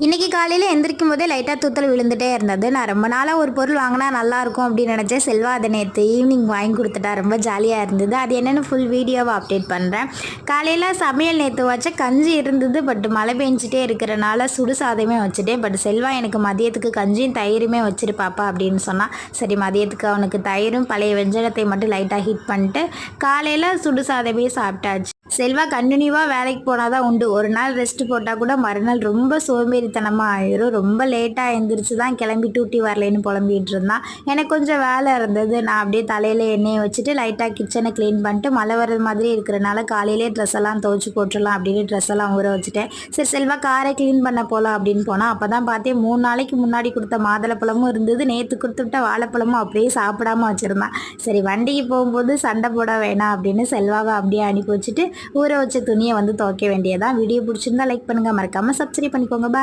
இன்றைக்கி காலையில் எந்திரிக்கும் போதே லைட்டாக தூத்தல் விழுந்துட்டே இருந்தது. நான் ரொம்ப நாளாக ஒரு பொருள் வாங்கினா நல்லாயிருக்கும் அப்படின்னு நினச்சேன். செல்வா அதை நேற்று ஈவினிங் வாங்கி கொடுத்துட்டா. ரொம்ப ஜாலியாக இருந்தது. அது என்னென்னு ஃபுல் வீடியோவை அப்டேட் பண்ணுறேன். காலையில் சமையல் நேற்று வச்ச கஞ்சி இருந்தது. பட் மழை பெஞ்சிட்டே இருக்கிறனால சுடு சாதமே வச்சுட்டேன். பட் செல்வா எனக்கு மதியத்துக்கு கஞ்சியும் தயிருமே வச்சிருப்பாப்பா அப்படின்னு சொன்னால், சரி மதியத்துக்கு அவனுக்கு தயிரும் பழைய வெஞ்சனத்தை மட்டும் லைட்டாக ஹீட் பண்ணிட்டு காலையில் சுடு சாதமே சாப்பிட்டாச்சு. செல்வா கண்டினியூவாக வேலைக்கு போனால் தான் உண்டு. ஒரு நாள் ரெஸ்ட் போட்டால் கூட மறுநாள் ரொம்ப சோம்பேறித்தனமாக ஆயிரும். ரொம்ப லேட்டாக எழுந்திரிச்சு தான் கிளம்பி டூட்டி வரலேன்னு புலம்பிகிட்டு இருந்தான். எனக்கு கொஞ்சம் வேலை இருந்தது. நான் அப்படியே தலையில் எண்ணெயை வச்சுட்டு லைட்டாக கிச்சனை க்ளீன் பண்ணிட்டு மழை வர்றது மாதிரி இருக்கிறனால காலையிலே ட்ரெஸ் எல்லாம் துவைச்சி போட்டுடலாம் அப்படின்னு ட்ரெஸ் எல்லாம் ஊற வச்சுட்டேன். சரி செல்வா காரை க்ளீன் பண்ண போகலாம் அப்படின்னு போனால் அப்போ தான் பார்த்தேன் 3 நாளைக்கு முன்னாடி கொடுத்த மாதுளப்பழமும் இருந்தது. நேற்று கொடுத்துவிட்ட வாழைப்பழமும் அப்படியே சாப்பிடாம வச்சுருந்தான். சரி வண்டிக்கு போகும்போது சண்டை போட வேணாம் அப்படின்னு செல்வாவை அப்படியே அனுப்பி வச்சுட்டு ஊற வச்ச துணியை வந்து துவைக்க வேண்டியதான். வீடியோ பிடிச்சிருந்தா லைக் பண்ணுங்கள், மறக்காமல் சப்ஸ்கிரைப் பண்ணிக்கோங்க. பாய்.